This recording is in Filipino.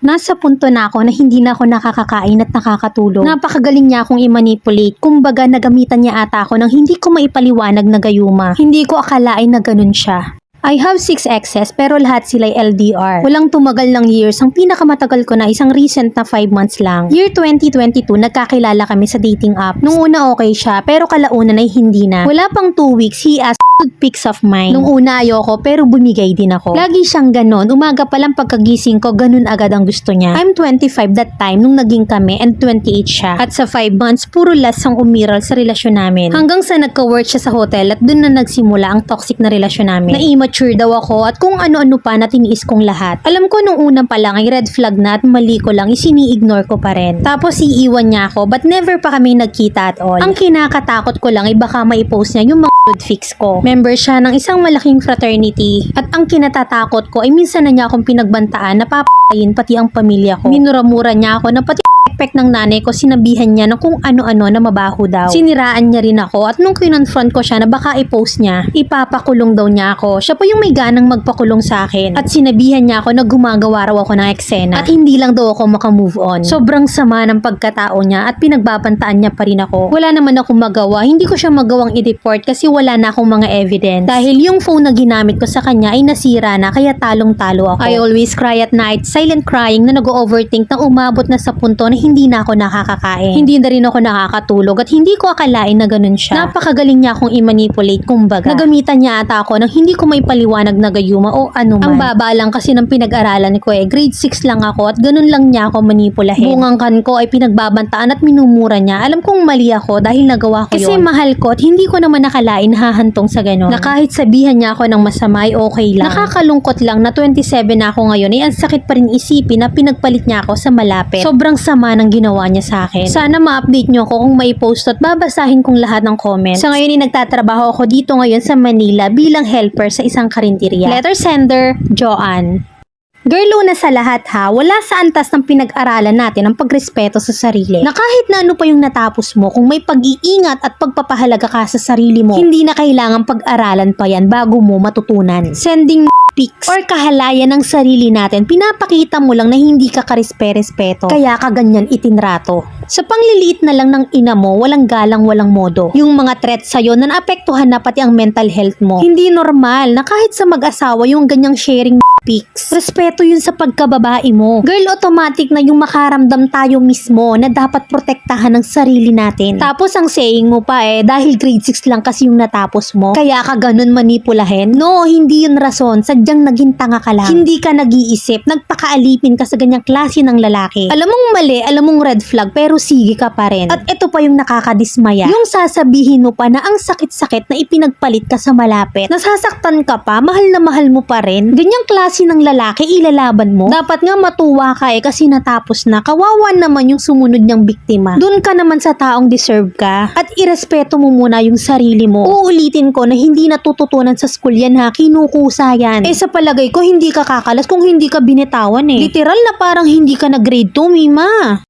Nasa punto na ako na hindi na ako nakakakain at nakakatulog. Napakagaling niya akong i-manipulate. Kumbaga nagamitan niya ata ako ng hindi ko maipaliwanag na gayuma. Hindi ko akalain na ganun siya. I have 6 exes pero lahat sila'y LDR. Walang tumagal ng years. Ang pinakamatagal ko na isang recent na 5 months lang. Year 2022, nagkakilala kami sa dating app. Nung una okay siya pero kalaunan ay hindi na. Wala pang 2 weeks, he asked pics of mine. Nung una ayoko pero bumigay din ako. Lagi siyang ganon. Umaga pa lang pagkagising ko, ganun agad ang gusto niya. I'm 25 that time nung naging kami and 28 siya. At sa 5 months, puro last ang umiral sa relasyon namin. Hanggang sa nagka-work siya sa hotel at dun na nagsimula ang toxic na relasyon namin. Na-immature daw ako at kung ano-ano pa na tiniis kong lahat. Alam ko nung unang pa lang ay red flag na at mali ko lang isini-ignore ko pa rin. Tapos iiwan niya ako but never pa kami nagkita at all. Ang kinakatakot ko lang ay baka maipost niya yung mga fix ko. Member siya ng isang malaking fraternity at ang kinatatakot ko ay minsan na niya akong pinagbantaan na papatayin pati ang pamilya ko. Minura-mura niya ako na pati pek ng nanay ko sinabihan niya ng kung ano-ano na mabaho daw. Siniraan niya rin ako at nung kinonfront ko siya na baka i-post niya, ipapakulong daw niya ako. Siya pa yung may ganang magpakulong sa akin at sinabihan niya ako na gumagawa raw ako ng eksena at hindi lang daw ako makamove on. Sobrang sama ng pagkatao niya at pinagbabantaan niya pa rin ako. Wala naman akong magawa, hindi ko siya magawang i-report kasi wala na akong mga evidence. Dahil yung phone na ginamit ko sa kanya ay nasira na kaya talong-talo ako. I always cry at night, silent crying na nag-overthink na umabot na sa punto na hindi na ako nakakakain. Hindi na rin ako nakakatulog at hindi ko akalain na ganun siya. Napakagaling niya akong i-manipulate kumbaga. Nagamitan niya ata ako nang hindi ko may paliwanag na gayuma o ano man. Ang baba lang kasi ng pinag-aralan ko grade 6 lang ako at ganun lang niya ako manipulahin. Bungangkan ko ay pinagbabantaan at minumura niya. Alam kong mali ako dahil nagawa ko yun. Kasi mahal ko at hindi ko naman nakalain hahantong sa ganun. Na kahit sabihan niya ako ng masama ay okay lang. Nakakalungkot lang na 27 na ako ngayon ay ang sakit pa rin isipin na pinagpalit niya ako sa malapit. Sobrang sama ng ginawa niya sa akin. Sana ma-update niyo ako kung may post at babasahin kong lahat ng comments. Sa ngayon ay nagtatrabaho ako dito ngayon sa Manila bilang helper sa isang karinderya. Letter sender, Joanne. Girl, una sa lahat ha, wala sa antas ng pinag-aralan natin ang pagrespeto sa sarili. Na kahit na ano pa yung natapos mo, kung may pag-iingat at pagpapahalaga ka sa sarili mo, hindi na kailangan pag-aralan pa yan bago mo matutunan. Sending pics or kahalayan ng sarili natin, pinapakita mo lang na hindi ka karespe-respeto. Kaya ka ganyan itinrato. Sa pangliliit na lang ng ina mo, walang galang, walang modo. Yung mga threats sa'yo na naapektuhan na pati ang mental health mo. Hindi normal na kahit sa mag-asawa yung ganyang sharing pics. Respeto yun sa pagkababae mo. Girl, automatic na yung makaramdam tayo mismo na dapat protektahan ng sarili natin. Tapos ang saying mo pa dahil grade 6 lang kasi yung natapos mo, kaya ka ganun manipulahin? No, hindi yun rason. Sadyang naging tanga ka lang. Hindi ka nag-iisip, nagpakaalipin ka sa ganyang klase ng lalaki. Alam mong mali, alam mong red flag, pero sige ka pa rin. At ito pa yung nakakadismaya. Yung sasabihin mo pa na ang sakit-sakit na ipinagpalit ka sa malapit. Nasasaktan ka pa, mahal na mahal mo pa rin. Ganyang klase ng lalaki ilalaban mo. Dapat nga matuwa ka kasi natapos na. Kawawa naman yung sumunod niyang biktima. Doon ka naman sa taong deserve ka. At irespeto mo muna yung sarili mo. Uulitin ko na hindi natututunan sa school yan ha. Kinukusa yan. Sa palagay ko hindi ka kakalas kung hindi ka binitawan Literal na parang hindi ka na grade 2, Mima.